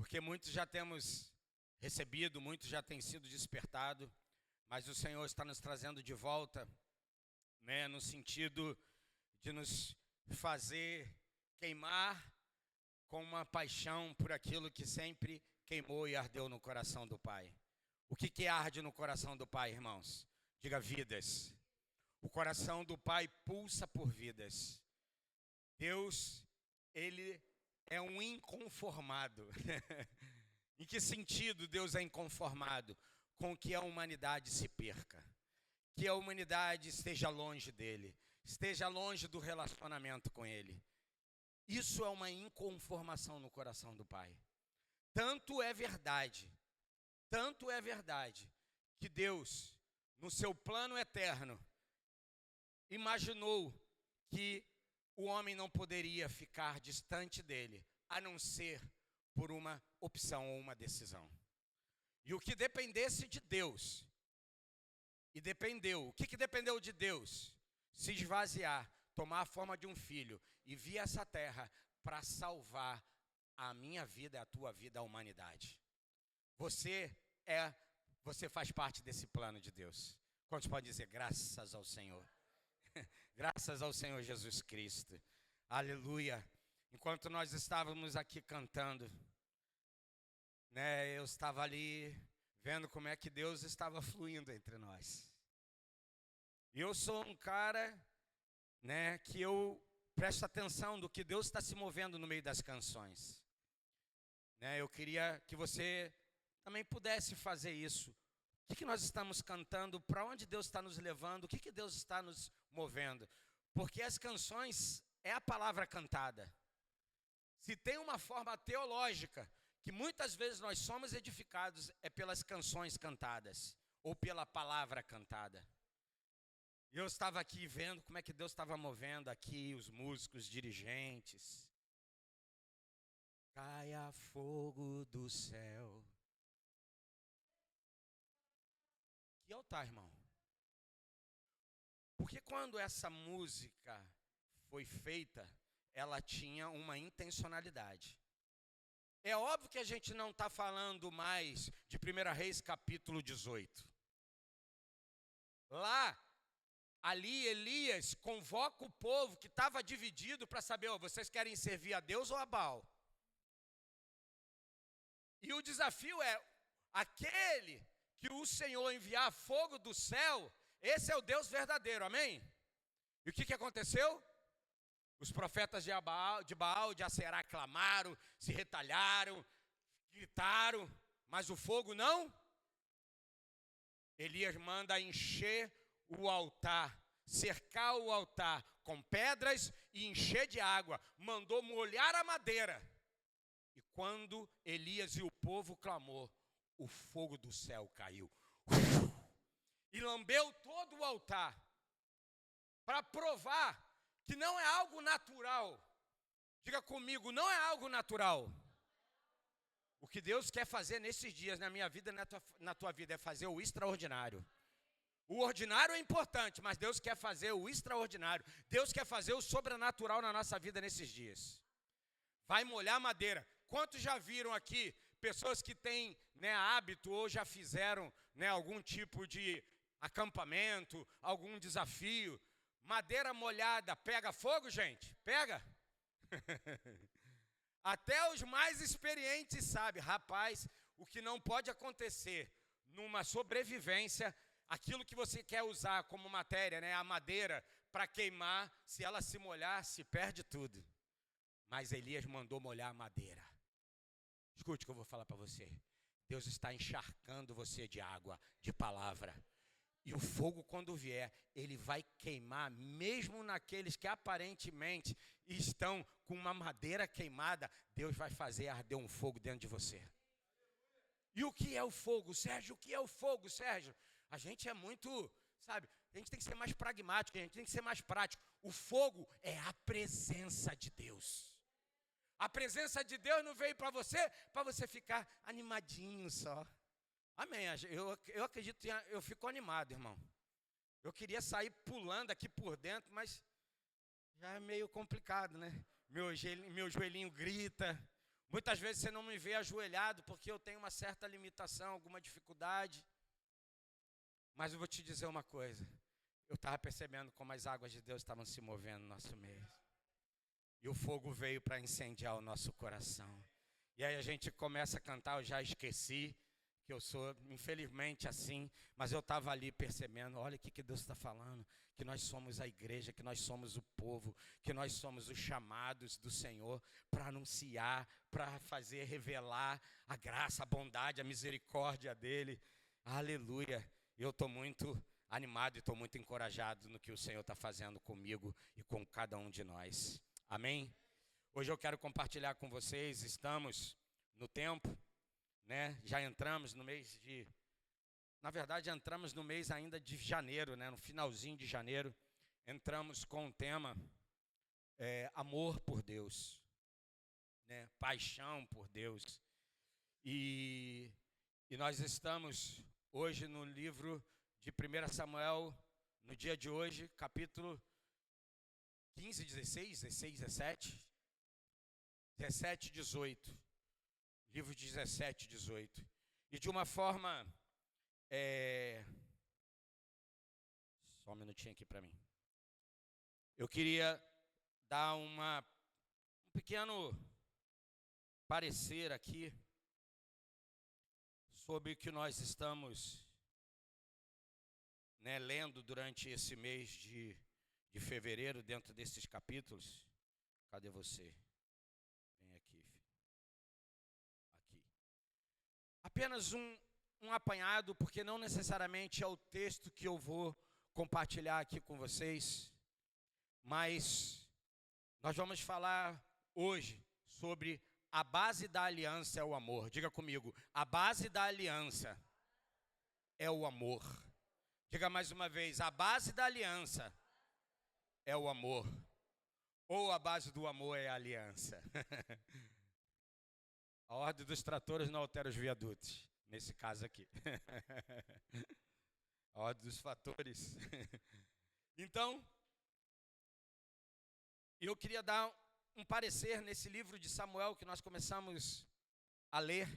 porque muitos já temos recebido, muitos já têm sido despertados, mas o Senhor está nos trazendo de volta, né, no sentido de nos fazer queimar com uma paixão por aquilo que sempre queimou e ardeu no coração do Pai. O que arde no coração do Pai, irmãos? Diga vidas. O coração do Pai pulsa por vidas. Deus, Ele é um inconformado. Em que sentido Deus é inconformado? Com que a humanidade se perca. Que a humanidade esteja longe dEle. Esteja longe do relacionamento com Ele. Isso é uma inconformação no coração do Pai. Tanto é verdade que Deus, no seu plano eterno, imaginou que o homem não poderia ficar distante dele, a não ser por uma opção ou uma decisão. E o que dependesse de Deus, e dependeu, o que dependeu de Deus? Se esvaziar, tomar a forma de um filho e vir a essa terra para salvar a minha vida, a tua vida, a humanidade. Você faz parte desse plano de Deus. Quantos podem dizer graças ao Senhor? Graças ao Senhor Jesus Cristo. Aleluia. Enquanto nós estávamos aqui cantando, né, eu estava ali vendo como é que Deus estava fluindo entre nós. E eu sou um cara, né, que eu presto atenção do que Deus está se movendo no meio das canções. Né, eu queria que você também pudesse fazer isso. O que nós estamos cantando? Para onde Deus está nos levando? O que Deus está nos movendo? Porque as canções é a palavra cantada. Se tem uma forma teológica que muitas vezes nós somos edificados é pelas canções cantadas ou pela palavra cantada. E eu estava aqui vendo como é que Deus estava movendo aqui os músicos, dirigentes. Caia fogo do céu. Que altar, irmão? Porque quando essa música foi feita, ela tinha uma intencionalidade. É óbvio que a gente não está falando mais de 1 Reis capítulo 18. Ali Elias convoca o povo que estava dividido para saber, vocês querem servir a Deus ou a Baal? E o desafio é, aquele que o Senhor enviar fogo do céu, esse é o Deus verdadeiro, amém? E o que aconteceu? Os profetas de Baal, de Aserá clamaram, se retalharam, gritaram, mas o fogo não. Elias manda encher o altar, cercar o altar com pedras e encher de água. Mandou molhar a madeira. E quando Elias e o povo clamou, o fogo do céu caiu. E lambeu todo o altar. Para provar que não é algo natural. Diga comigo, não é algo natural. O que Deus quer fazer nesses dias, na minha vida e na tua vida, é fazer o extraordinário. O ordinário é importante, mas Deus quer fazer o extraordinário. Deus quer fazer o sobrenatural na nossa vida nesses dias. Vai molhar madeira. Quantos já viram aqui pessoas que têm, né, hábito ou já fizeram, né, algum tipo de acampamento, algum desafio? Madeira molhada pega fogo, gente? Pega? Até os mais experientes sabem, rapaz, o que não pode acontecer numa sobrevivência, aquilo que você quer usar como matéria, né, a madeira, para queimar, se ela se molhar, se perde tudo. Mas Elias mandou molhar a madeira. Escute o que eu vou falar para você. Deus está encharcando você de água, de palavra. E o fogo, quando vier, ele vai queimar, mesmo naqueles que aparentemente estão com uma madeira queimada, Deus vai fazer arder um fogo dentro de você. E o que é o fogo, Sérgio? O que é o fogo, Sérgio? A gente é muito, sabe, a gente tem que ser mais pragmático, a gente tem que ser mais prático. O fogo é a presença de Deus. A presença de Deus não veio para você ficar animadinho só. Amém, eu acredito, eu fico animado, irmão. Eu queria sair pulando aqui por dentro, mas já é meio complicado, né? Meu joelhinho grita, Muitas vezes você não me vê ajoelhado porque eu tenho uma certa limitação, alguma dificuldade. Mas eu vou te dizer uma coisa. Eu estava percebendo como as águas de Deus estavam se movendo no nosso meio. E o fogo veio para incendiar o nosso coração. E aí a gente começa a cantar, eu já esqueci que eu sou, infelizmente, assim, mas eu estava ali percebendo, olha o que Deus está falando, que nós somos a igreja, que nós somos o povo, que nós somos os chamados do Senhor para anunciar, para fazer revelar a graça, a bondade, a misericórdia dEle. Aleluia! Eu estou muito animado e estou muito encorajado no que o Senhor está fazendo comigo e com cada um de nós. Amém? Hoje eu quero compartilhar com vocês, estamos no tempo, né? Já entramos no mês de... Na verdade, entramos no mês ainda de janeiro, né? No finalzinho de janeiro, entramos com o tema amor por Deus, né? Paixão por Deus. E nós estamos hoje no livro de 1 Samuel, no dia de hoje, capítulo 15, 16, 17, 17, 18. Livro 17, 18. E de uma forma... Só um minutinho aqui para mim. Eu queria dar um pequeno parecer aqui sobre o que nós estamos, né, lendo durante esse mês de fevereiro, dentro desses capítulos. Cadê você? Vem aqui, filho. Aqui. Apenas um apanhado, porque não necessariamente é o texto que eu vou compartilhar aqui com vocês, mas nós vamos falar hoje sobre a base da aliança é o amor. Diga comigo, a base da aliança é o amor. Diga mais uma vez, a base da aliança é o amor. Ou a base do amor é a aliança. A ordem dos tratores não altera os viadutos. Nesse caso aqui. A ordem dos fatores. Então, eu queria dar um parecer nesse livro de Samuel que nós começamos a ler,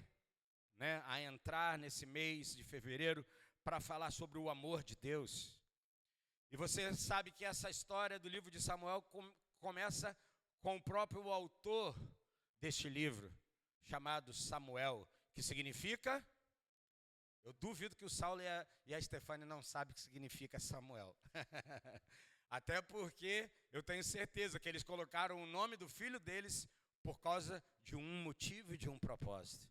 né, a entrar nesse mês de fevereiro para falar sobre o amor de Deus. E você sabe que essa história do livro de Samuel começa com o próprio autor deste livro, chamado Samuel, que significa... Eu duvido que o Saulo e a Estefânia não sabem o que significa Samuel. Até porque eu tenho certeza que eles colocaram o nome do filho deles por causa de um motivo e de um propósito.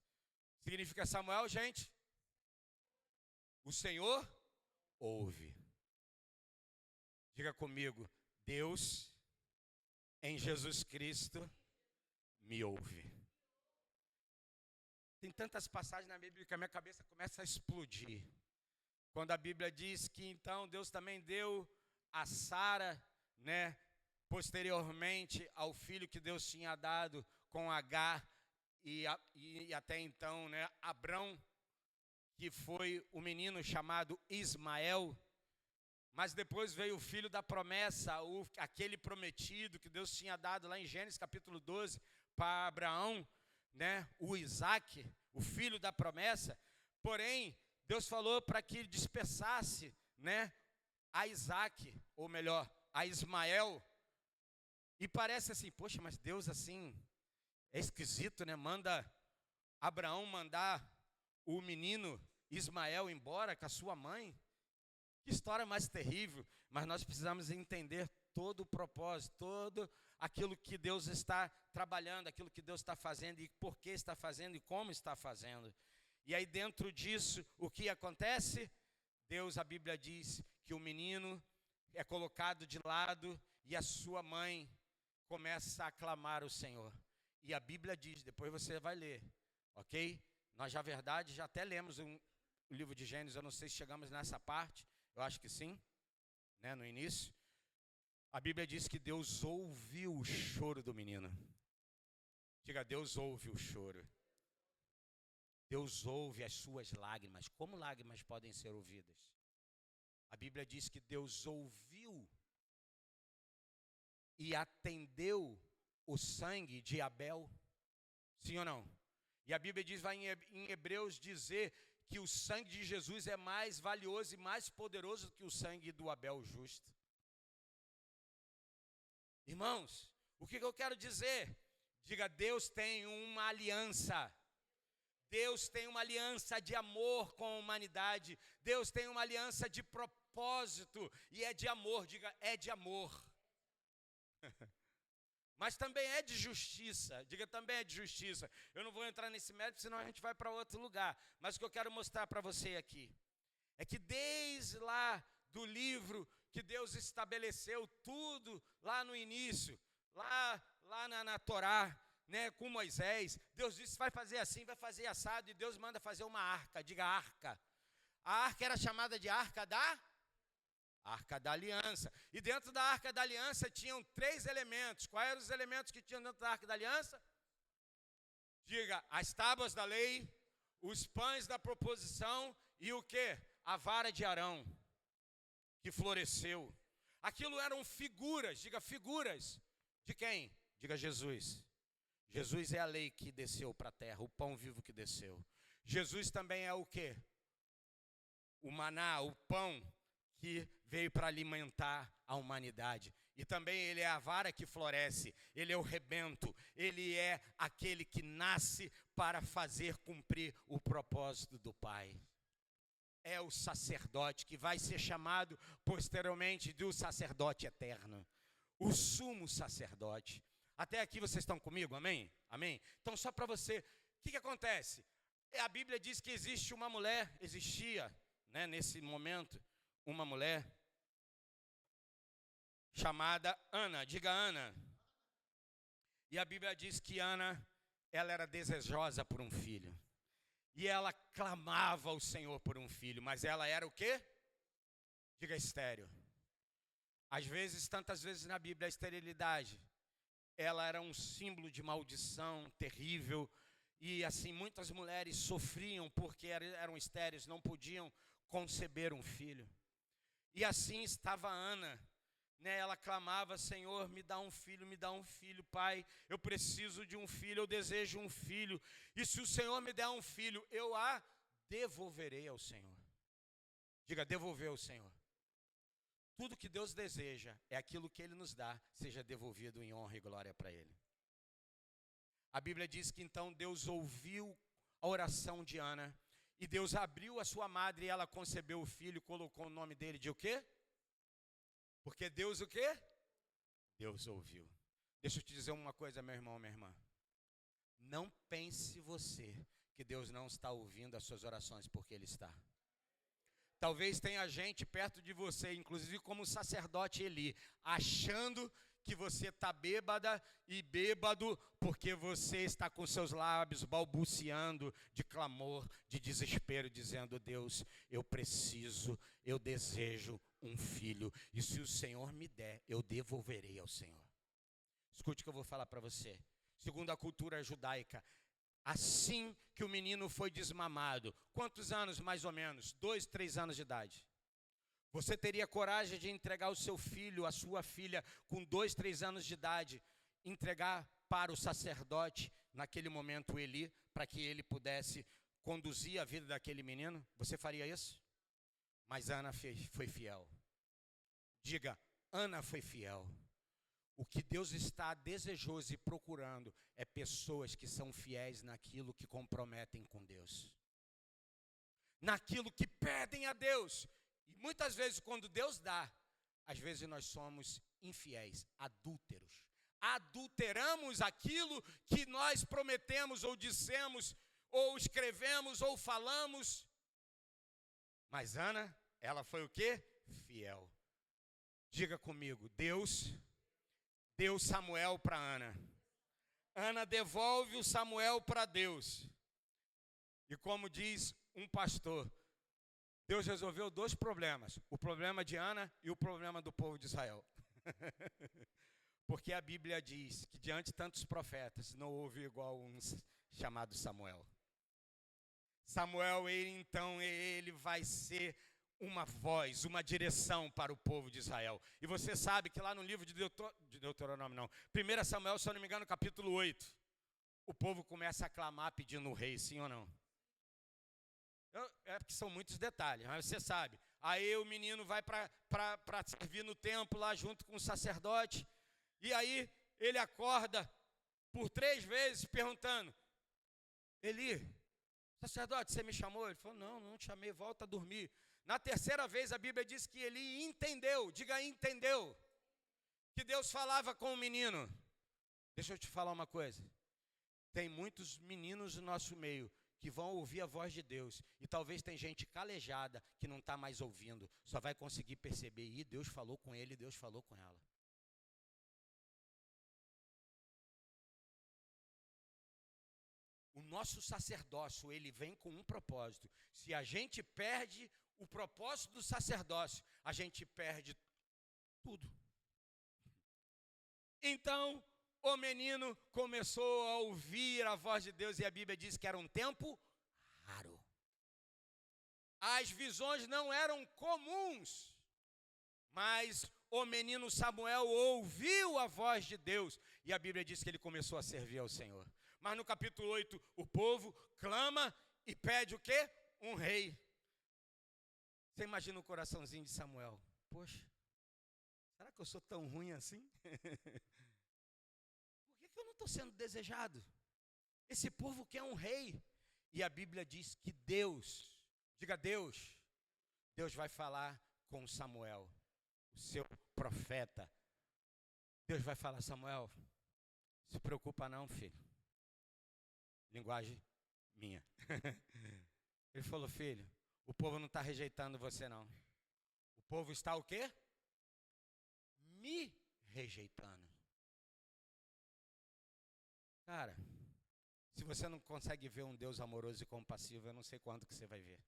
Significa Samuel, gente? O Senhor ouve. Diga comigo, Deus em Jesus Cristo me ouve. Tem tantas passagens na Bíblia que a minha cabeça começa a explodir. Quando a Bíblia diz que então Deus também deu a Sara, né, posteriormente ao filho que Deus tinha dado com Agar e até então, né, Abrão, que foi o menino chamado Ismael. Mas depois veio o filho da promessa, aquele prometido que Deus tinha dado lá em Gênesis capítulo 12 para Abraão, né, o Isaac, o filho da promessa. Porém, Deus falou para que dispersasse, né, a Isaac, ou melhor, a Ismael. E parece assim, poxa, mas Deus assim, é esquisito, né? Manda Abraão mandar o menino Ismael embora com a sua mãe. Que história mais terrível. Mas nós precisamos entender todo o propósito, todo aquilo que Deus está trabalhando, aquilo que Deus está fazendo e por que está fazendo e como está fazendo. E aí dentro disso, o que acontece? Deus, a Bíblia diz que o menino é colocado de lado e a sua mãe começa a aclamar o Senhor. E a Bíblia diz, depois você vai ler, ok? Nós, na verdade, já até lemos o livro de Gênesis, eu não sei se chegamos nessa parte, eu acho que sim, né, no início. A Bíblia diz que Deus ouviu o choro do menino. Diga, Deus ouve o choro. Deus ouve as suas lágrimas. Como lágrimas podem ser ouvidas? A Bíblia diz que Deus ouviu e atendeu o sangue de Abel. Sim ou não? E a Bíblia diz, vai em Hebreus dizer que o sangue de Jesus é mais valioso e mais poderoso que o sangue do Abel justo. Irmãos, o que eu quero dizer? Diga, Deus tem uma aliança. Deus tem uma aliança de amor com a humanidade. Deus tem uma aliança de propósito e é de amor. Diga, é de amor. Mas também é de justiça. Diga, também é de justiça. Eu não vou entrar nesse mérito, senão a gente vai para outro lugar. Mas o que eu quero mostrar para você aqui é que desde lá do livro que Deus estabeleceu tudo lá no início, lá na Torá, né, com Moisés, Deus disse, vai fazer assim, vai fazer assado, e Deus manda fazer uma arca. Diga, arca. A arca era chamada de Arca da Aliança. E dentro da Arca da Aliança tinham 3 elementos. Quais eram os elementos que tinham dentro da Arca da Aliança? Diga, as tábuas da lei, os pães da proposição e o quê? A vara de Arão, que floresceu. Aquilo eram figuras, diga, figuras. De quem? Diga, Jesus. Jesus é a lei que desceu para a terra, o pão vivo que desceu. Jesus também é o quê? O maná, o pão que veio para alimentar a humanidade. E também ele é a vara que floresce, ele é o rebento, ele é aquele que nasce para fazer cumprir o propósito do Pai. É o sacerdote que vai ser chamado posteriormente do sacerdote eterno, o sumo sacerdote. Até aqui vocês estão comigo, amém? Amém? Então só para você, o que acontece? A Bíblia diz que existe uma mulher, existia, né, nesse momento, uma mulher chamada Ana, diga Ana. E a Bíblia diz que Ana, ela era desejosa por um filho. E ela clamava ao Senhor por um filho, mas ela era o quê? Diga estéril. Às vezes, tantas vezes na Bíblia, a esterilidade, ela era um símbolo de maldição terrível. E assim, muitas mulheres sofriam porque eram estéreis, não podiam conceber um filho. E assim estava Ana, né? Ela clamava, Senhor, me dá um filho, Pai, eu preciso de um filho, eu desejo um filho, e se o Senhor me der um filho, eu a devolverei ao Senhor. Diga, devolver ao Senhor. Tudo que Deus deseja é aquilo que Ele nos dá, seja devolvido em honra e glória para Ele. A Bíblia diz que então Deus ouviu a oração de Ana, e Deus abriu a sua madre e ela concebeu o filho e colocou o nome dele de o quê? Porque Deus o quê? Deus ouviu. Deixa eu te dizer uma coisa, meu irmão, minha irmã. Não pense você que Deus não está ouvindo as suas orações, porque Ele está. Talvez tenha gente perto de você, inclusive como o sacerdote Eli, achando que você está bêbada e bêbado porque você está com seus lábios balbuciando de clamor, de desespero, dizendo, Deus, eu preciso, eu desejo um filho, e se o Senhor me der, eu devolverei ao Senhor. Escute o que eu vou falar para você. Segundo a cultura judaica, assim que o menino foi desmamado, quantos anos mais ou menos? 2, 3 anos de idade. Você teria coragem de entregar o seu filho, a sua filha, com 2, 3 anos de idade, entregar para o sacerdote, naquele momento Eli, para que ele pudesse conduzir a vida daquele menino? Você faria isso? Mas Ana foi fiel. Diga, Ana foi fiel. O que Deus está desejoso e procurando é pessoas que são fiéis naquilo que comprometem com Deus, naquilo que pedem a Deus. E muitas vezes quando Deus dá, às vezes nós somos infiéis, adúlteros. Adulteramos aquilo que nós prometemos ou dissemos, ou escrevemos, ou falamos. Mas Ana, ela foi o quê? Fiel. Diga comigo, Deus deu Samuel para Ana. Ana devolve o Samuel para Deus. E como diz um pastor, Deus resolveu 2 problemas. O problema de Ana e o problema do povo de Israel. Porque a Bíblia diz que diante de tantos profetas, não houve igual um chamado Samuel. Samuel, ele vai ser uma voz, uma direção para o povo de Israel. E você sabe que lá no livro de Deuteronômio, não, 1 Samuel, se eu não me engano, capítulo 8, o povo começa a clamar pedindo o rei, sim ou não? É porque são muitos detalhes, mas você sabe. Aí o menino vai para servir no templo lá junto com o sacerdote. E aí ele acorda por 3 vezes perguntando: Eli, sacerdote, você me chamou? Ele falou: não te chamei, volta a dormir. Na 3ª vez a Bíblia diz que Eli entendeu, diga aí, entendeu, que Deus falava com o menino. Deixa eu te falar uma coisa. Tem muitos meninos no nosso meio que vão ouvir a voz de Deus. E talvez tem gente calejada que não está mais ouvindo. Só vai conseguir perceber. E Deus falou com ele, Deus falou com ela. O nosso sacerdócio, ele vem com um propósito. Se a gente perde o propósito do sacerdócio, a gente perde tudo. Então, o menino começou a ouvir a voz de Deus e a Bíblia diz que era um tempo raro. As visões não eram comuns, mas o menino Samuel ouviu a voz de Deus e a Bíblia diz que ele começou a servir ao Senhor. Mas no capítulo 8, o povo clama e pede o quê? Um rei. Você imagina o coraçãozinho de Samuel? Poxa, será que eu sou tão ruim assim? Por que eu não estou sendo desejado? Esse povo quer um rei. E a Bíblia diz que Deus, diga Deus vai falar com Samuel, o seu profeta. Deus vai falar: Samuel, se preocupa não, filho. Linguagem minha. Ele falou: filho, o povo não está rejeitando você não. O povo está o quê? Me rejeitando. Cara, se você não consegue ver um Deus amoroso e compassivo, eu não sei quando que você vai ver.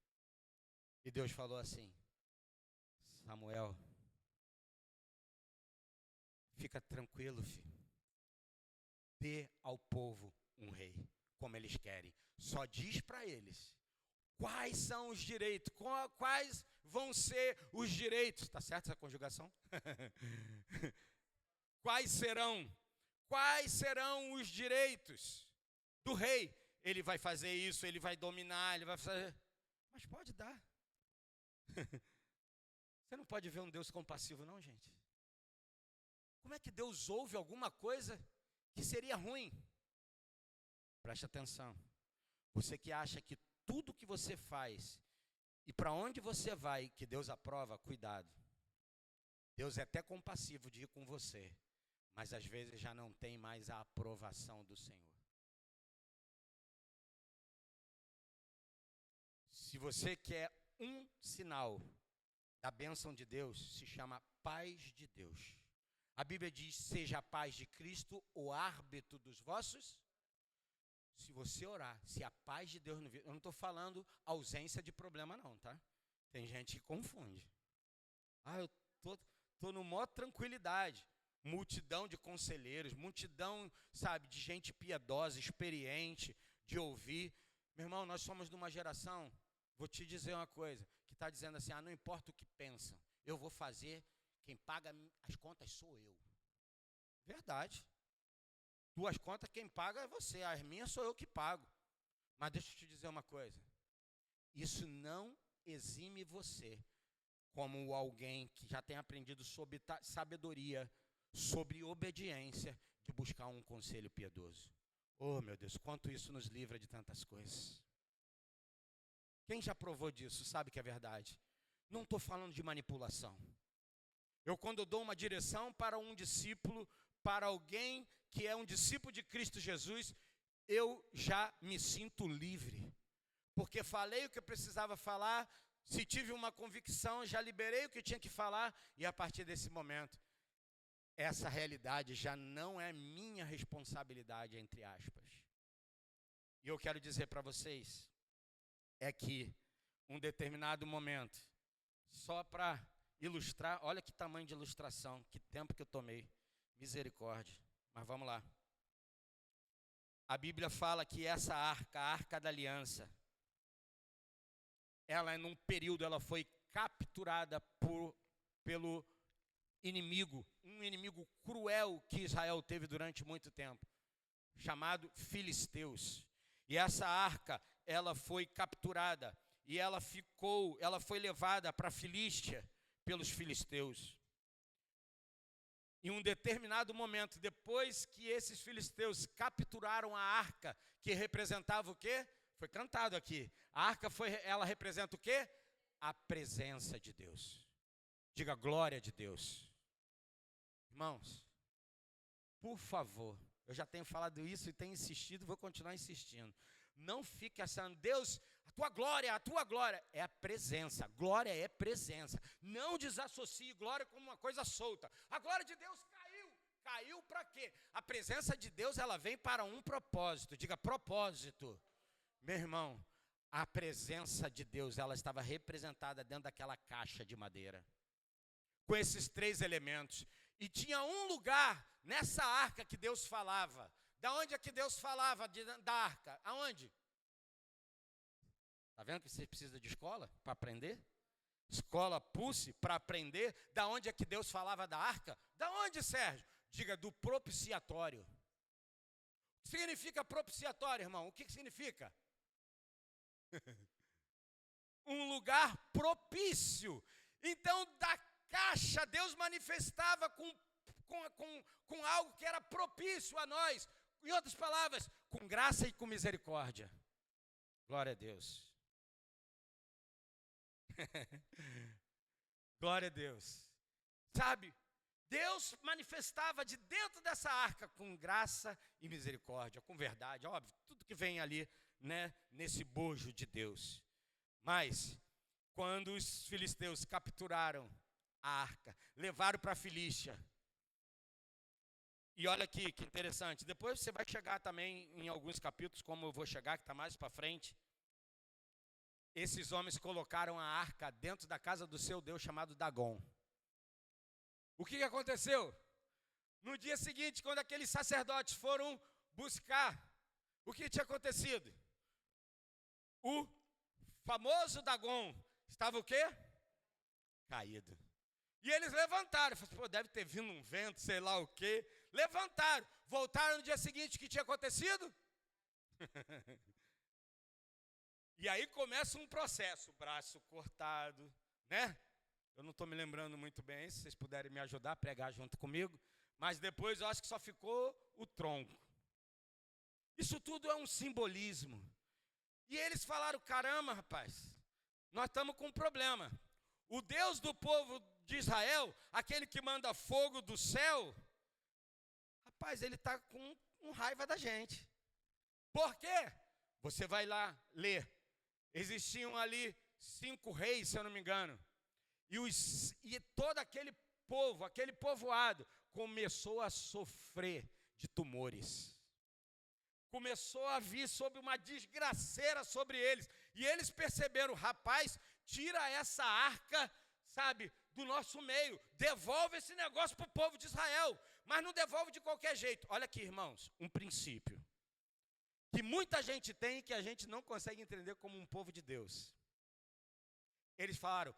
E Deus falou assim: Samuel, fica tranquilo, filho. Dê ao povo um rei, como eles querem. Só diz para eles quais são os direitos, quais vão ser os direitos. Está certo essa conjugação? Quais serão os direitos do rei? Ele vai fazer isso, ele vai dominar, ele vai fazer. Mas pode dar. Você não pode ver um Deus compassivo, não, gente? Como é que Deus ouve alguma coisa que seria ruim? Preste atenção. Você que acha que tudo que você faz e para onde você vai, que Deus aprova, cuidado. Deus é até compassivo de ir com você, mas às vezes já não tem mais a aprovação do Senhor. Se você quer um sinal da bênção de Deus, se chama paz de Deus. A Bíblia diz: seja a paz de Cristo o árbitro dos vossos. Se você orar, se a paz de Deus não vir, eu não estou falando ausência de problema não, tá? Tem gente que confunde. Eu estou no maior tranquilidade. Multidão de conselheiros, multidão, sabe, de gente piedosa, experiente, de ouvir. Meu irmão, nós somos de uma geração, vou te dizer uma coisa, que está dizendo assim: não importa o que pensam, eu vou fazer, quem paga as contas sou eu. Verdade. Tuas contas quem paga é você, as minhas sou eu que pago. Mas deixa eu te dizer uma coisa, isso não exime você, como alguém que já tem aprendido sobre sabedoria, sobre obediência, de buscar um conselho piedoso. Oh, meu Deus, quanto isso nos livra de tantas coisas. Quem já provou disso sabe que é verdade. Não estou falando de manipulação. Quando eu dou uma direção para um discípulo, para alguém que é um discípulo de Cristo Jesus, eu já me sinto livre. Porque falei o que eu precisava falar, se tive uma convicção, já liberei o que tinha que falar, e a partir desse momento, essa realidade já não é minha responsabilidade, entre aspas. E eu quero dizer para vocês, é que um determinado momento, só para ilustrar, olha que tamanho de ilustração, que tempo que eu tomei, misericórdia, mas vamos lá. A Bíblia fala que essa arca, a arca da aliança, ela num período, ela foi capturada pelo inimigo, um inimigo cruel que Israel teve durante muito tempo. chamado Filisteus. E essa arca, ela foi capturada e ela foi levada para a Filístia pelos filisteus. Em um determinado momento, depois que esses filisteus capturaram a arca, que representava o quê? Foi cantado aqui. A arca ela representa o quê? A presença de Deus. Diga glória de Deus. Irmãos, por favor, eu já tenho falado isso e tenho insistido, vou continuar insistindo. Não fique achando, Deus, a tua glória é a presença. Glória é presença. Não desassocie glória como uma coisa solta. A glória de Deus caiu. Caiu para quê? A presença de Deus, ela vem para um propósito. Diga propósito. Meu irmão, a presença de Deus, ela estava representada dentro daquela caixa de madeira, com esses 3 elementos. E tinha um lugar nessa arca que Deus falava. Da onde é que Deus falava da arca? Aonde? Está vendo que você precisa de escola para aprender? Escola Pulse para aprender. Da onde é que Deus falava da arca? Da onde, Sérgio? Diga, do propiciatório. O que significa propiciatório, irmão? O que significa? Um lugar propício. Então, da caixa, Deus manifestava com algo que era propício a nós. Em outras palavras, com graça e com misericórdia. Glória a Deus. Glória a Deus. Sabe, Deus manifestava de dentro dessa arca com graça e misericórdia, com verdade, óbvio, tudo que vem ali, né, nesse bojo de Deus. Mas, quando os filisteus capturaram a arca, levaram para a Filístia. E olha aqui, que interessante, depois você vai chegar também em alguns capítulos, como eu vou chegar, que está mais para frente. Esses homens colocaram a arca dentro da casa do seu Deus chamado Dagom. O que aconteceu? No dia seguinte, quando aqueles sacerdotes foram buscar, o que tinha acontecido? O famoso Dagom estava o quê? Caído. E eles levantaram, falaram, pô, deve ter vindo um vento, sei lá o quê. Levantaram, voltaram no dia seguinte, o que tinha acontecido? E aí começa um processo, braço cortado, né? Eu não estou me lembrando muito bem, se vocês puderem me ajudar a pregar junto comigo, mas depois eu acho que só ficou o tronco. Isso tudo é um simbolismo. E eles falaram, caramba, rapaz, nós estamos com um problema. O Deus do povo de Israel, aquele que manda fogo do céu, rapaz, ele está com raiva da gente. Por quê? Você vai lá ler. Existiam ali 5 reis, se eu não me engano. E todo aquele povo, aquele povoado, começou a sofrer de tumores. Começou a vir sobre uma desgraceira sobre eles. E eles perceberam, rapaz, tira essa arca, sabe, do nosso meio. Devolve esse negócio para o povo de Israel. Mas não devolve de qualquer jeito. Olha aqui, irmãos, um princípio que muita gente tem e que a gente não consegue entender como um povo de Deus. Eles falaram,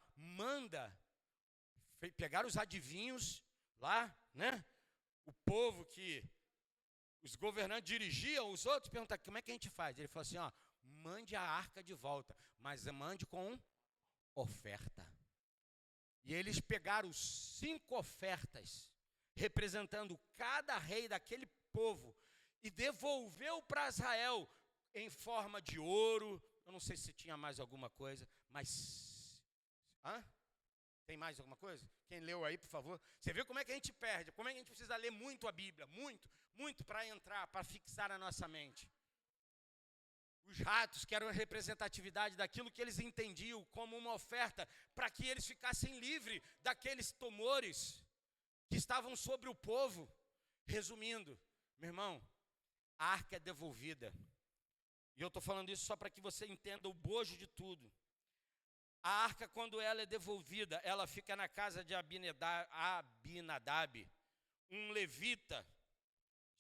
pegaram os adivinhos lá, né? O povo que os governantes dirigiam, os outros perguntaram, como é que a gente faz? Ele falou assim, ó, mande a arca de volta, mas mande com oferta. E eles pegaram 5 ofertas, representando cada rei daquele povo, e devolveu para Israel em forma de ouro. Eu não sei se tinha mais alguma coisa, mas... Tem mais alguma coisa? Quem leu aí, por favor? Você viu como é que a gente perde? Como é que a gente precisa ler muito a Bíblia? Muito para entrar, para fixar na nossa mente. Os ratos, que eram a representatividade daquilo que eles entendiam como uma oferta, para que eles ficassem livres daqueles tumores que estavam sobre o povo. Resumindo, meu irmão, a arca é devolvida. E eu estou falando isso só para que você entenda o bojo de tudo. A arca, quando ela é devolvida, ela fica na casa de Abinadab, um levita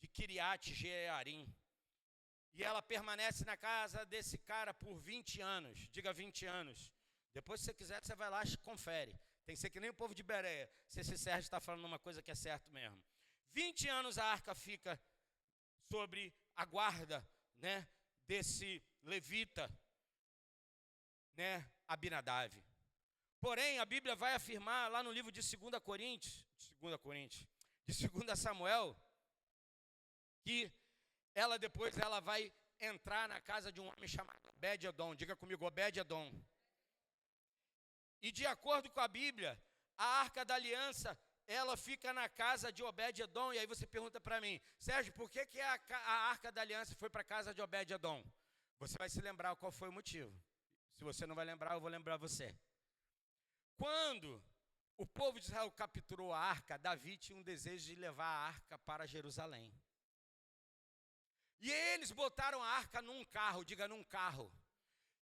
de Kiriat Jearim. E ela permanece na casa desse cara por 20 anos. Diga 20 anos. Depois, se você quiser, você vai lá e confere. Tem que ser que nem o povo de Bereia. Se esse Sérgio está falando uma coisa que é certo mesmo. 20 anos a arca fica sobre a guarda, né, desse levita, né, Abinadab. Porém, a Bíblia vai afirmar lá no livro de 2 Samuel, que depois ela vai entrar na casa de um homem chamado Obed-edom. Diga comigo, Obed-edom. E de acordo com a Bíblia, a Arca da Aliança, ela fica na casa de Obed-edom. E aí você pergunta para mim, Sérgio, por que a Arca da Aliança foi para a casa de Obed-edom? Você vai se lembrar qual foi o motivo. Se você não vai lembrar, eu vou lembrar você. Quando o povo de Israel capturou a arca, Davi tinha um desejo de levar a arca para Jerusalém. E eles botaram a arca num carro, diga num carro.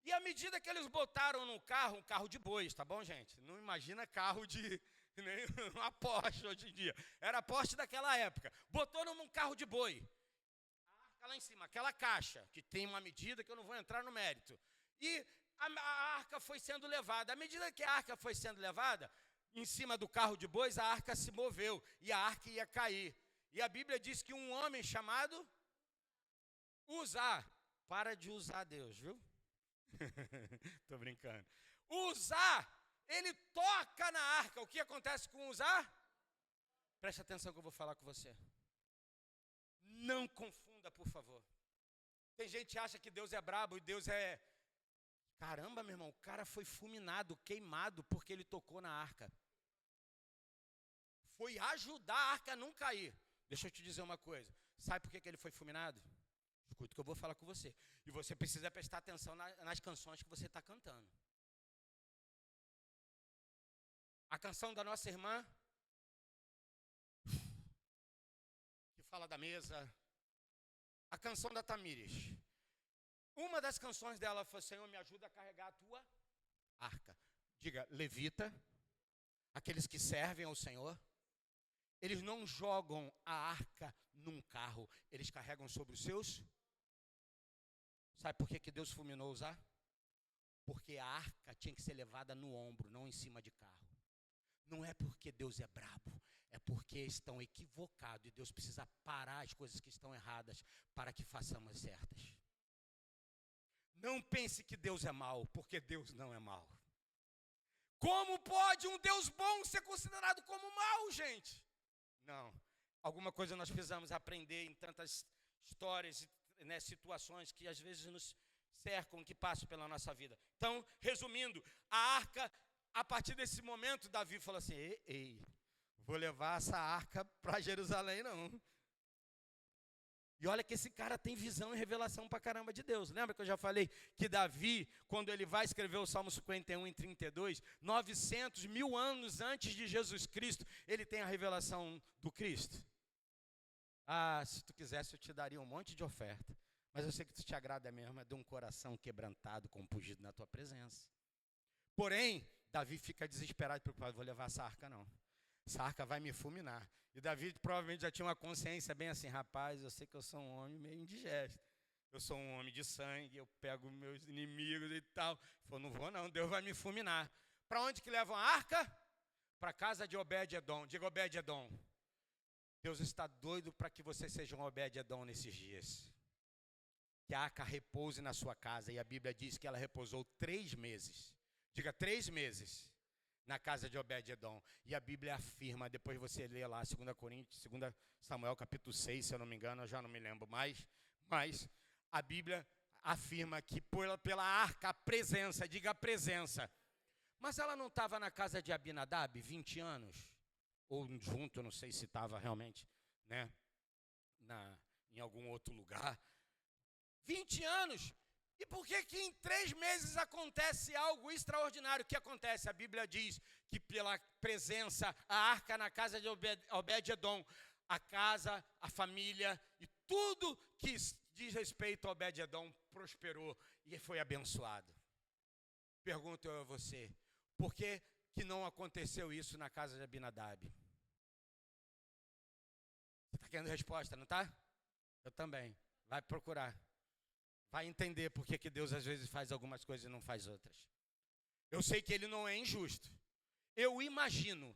E à medida que eles botaram no carro, um carro de bois, tá bom, gente? Não imagina carro de nem uma Porsche hoje em dia. Era Porsche daquela época. Botou num carro de boi. A arca lá em cima, aquela caixa, que tem uma medida que eu não vou entrar no mérito. E a arca foi sendo levada. À medida que a arca foi sendo levada, em cima do carro de bois, a arca se moveu e a arca ia cair. E a Bíblia diz que um homem chamado Uzá, para de usar Deus, viu? Tô brincando. Uzá, ele toca na arca. O que acontece com Uzá? Preste atenção que eu vou falar com você. Não confunda, por favor. Tem gente que acha que Deus é brabo e Deus é... Caramba, meu irmão, o cara foi fulminado, queimado, porque ele tocou na arca. Foi ajudar a arca a não cair. Deixa eu te dizer uma coisa. Sabe por que ele foi fulminado? Escuta o que eu vou falar com você. E você precisa prestar atenção nas canções que você está cantando. A canção da nossa irmã, que fala da mesa. A canção da Tamires. Uma das canções dela foi: Senhor, me ajuda a carregar a tua arca. Diga, levita, aqueles que servem ao Senhor, eles não jogam a arca num carro, eles carregam sobre os seus. Sabe por que Deus fulminou Uzá? Porque a arca tinha que ser levada no ombro, não em cima de carro. Não é porque Deus é brabo, é porque estão equivocados e Deus precisa parar as coisas que estão erradas para que façamos as certas. Não pense que Deus é mau, porque Deus não é mau. Como pode um Deus bom ser considerado como mau, gente? Não. Alguma coisa nós precisamos aprender em tantas histórias, né, situações que às vezes nos cercam, que passam pela nossa vida. Então, resumindo, a arca, a partir desse momento, Davi falou assim: ei, vou levar essa arca para Jerusalém, não. E olha que esse cara tem visão e revelação pra caramba de Deus. Lembra que eu já falei que Davi, quando ele vai escrever o Salmo 51 em 32, 900 anos antes de Jesus Cristo, ele tem a revelação do Cristo? Ah, se tu quisesse eu te daria um monte de oferta. Mas eu sei que tu te agrada mesmo, é de um coração quebrantado, compungido na tua presença. Porém, Davi fica desesperado, preocupado: vou levar essa arca não. Essa arca vai me fulminar. E Davi provavelmente já tinha uma consciência bem assim: rapaz, eu sei que eu sou um homem meio indigesto. Eu sou um homem de sangue, eu pego meus inimigos e tal. Ele falou: não vou não, Deus vai me fulminar. Para onde que levam a arca? Para a casa de Obed-edom. Diga Obed-edom. Deus está doido para que você seja um Obed-edom nesses dias. Que a arca repouse na sua casa. E a Bíblia diz que ela repousou 3 meses. Diga 3 meses. Na casa de Obed-edom. E a Bíblia afirma, depois você lê lá 2 Samuel capítulo 6, se eu não me engano, eu já não me lembro mais. Mas a Bíblia afirma que pela arca, a presença, diga a presença. Mas ela não estava na casa de Abinadab 20 anos? Ou junto, eu não sei se estava realmente, né, em algum outro lugar. 20 anos. E por que em 3 meses acontece algo extraordinário? O que acontece? A Bíblia diz que pela presença, a arca na casa de Obed-edom, a casa, a família e tudo que diz respeito a Obed-edom prosperou e foi abençoado. Pergunto eu a você, por que não aconteceu isso na casa de Abinadab? Você está querendo resposta, não está? Eu também. Vai procurar. Vai entender por que Deus às vezes faz algumas coisas e não faz outras. Eu sei que Ele não é injusto. Eu imagino,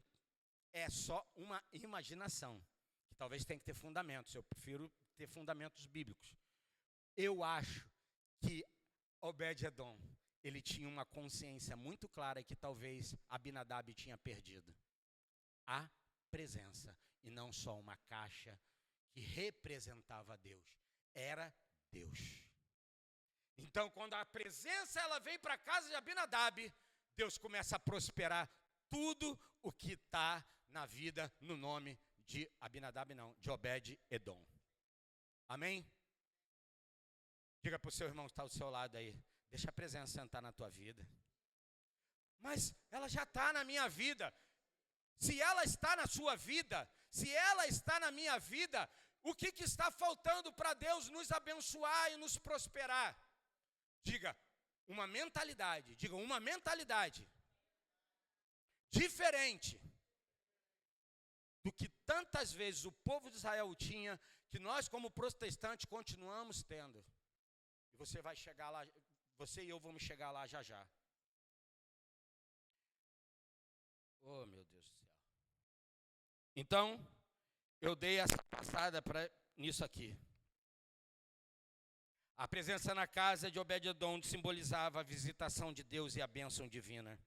é só uma imaginação, que talvez tenha que ter fundamentos. Eu prefiro ter fundamentos bíblicos. Eu acho que Obed-Edom, ele tinha uma consciência muito clara que talvez Abinadab tinha perdido a presença, e não só uma caixa que representava Deus, era Deus. Então, quando a presença ela vem para a casa de Abinadab, Deus começa a prosperar tudo o que está na vida no nome de Abinadab, não, de Obed-Edom. Amém? Diga para o seu irmão que está ao seu lado aí, deixa a presença sentar na tua vida. Mas ela já está na minha vida. Se ela está na sua vida, se ela está na minha vida, o que está faltando para Deus nos abençoar e nos prosperar? Diga, uma mentalidade diferente do que tantas vezes o povo de Israel tinha, que nós como protestantes continuamos tendo. E você vai chegar lá, você e eu vamos chegar lá já já. Oh, meu Deus do céu. Então, eu dei essa passada nisso aqui. A presença na casa de Obed-Edom simbolizava a visitação de Deus e a bênção divina.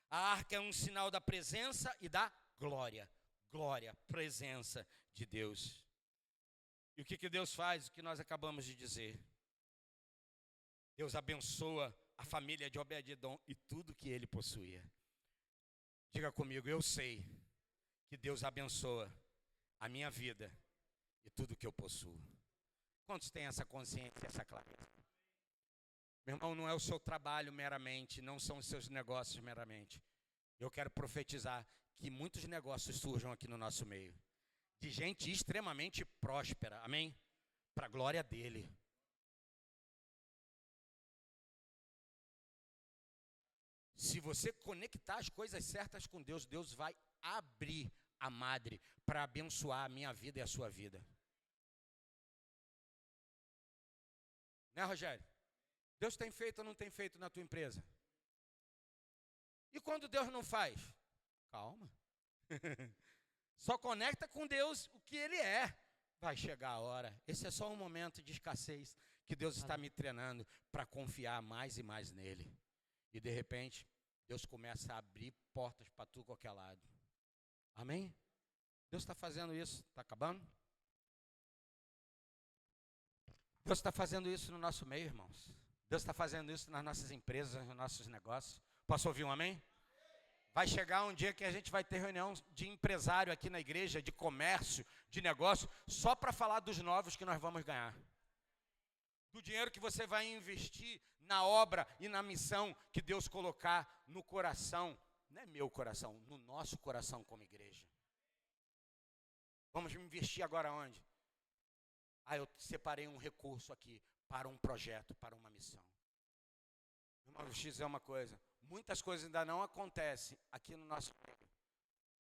A arca é um sinal da presença e da glória. Glória, presença de Deus. E o que Deus faz? O que nós acabamos de dizer. Deus abençoa a família de Obed-Edom e tudo que ele possuía. Diga comigo, eu sei que Deus abençoa a minha vida e tudo que eu possuo. Quantos têm essa consciência, essa clareza? Meu irmão, não é o seu trabalho meramente, não são os seus negócios meramente. Eu quero profetizar que muitos negócios surjam aqui no nosso meio. De gente extremamente próspera, amém? Para a glória dele. Se você conectar as coisas certas com Deus, Deus vai abrir a madre para abençoar a minha vida e a sua vida. Né, Rogério? Deus tem feito ou não tem feito na tua empresa? E quando Deus não faz? Calma. Só conecta com Deus o que Ele é. Vai chegar a hora. Esse é só um momento de escassez que Deus está me treinando para confiar mais e mais nele. E de repente, Deus começa a abrir portas para tudo qualquer lado. Amém? Deus está fazendo isso. Está acabando? Deus está fazendo isso no nosso meio, irmãos. Deus está fazendo isso nas nossas empresas, nos nossos negócios. Posso ouvir um amém? Vai chegar um dia que a gente vai ter reunião de empresário aqui na igreja, de comércio, de negócio, só para falar dos novos que nós vamos ganhar. Do dinheiro que você vai investir na obra e na missão que Deus colocar no coração, não é meu coração, no nosso coração como igreja. Vamos investir agora onde? Eu separei um recurso aqui para um projeto, para uma missão. Irmão, vou te dizer uma coisa, muitas coisas ainda não acontecem aqui no nosso meio.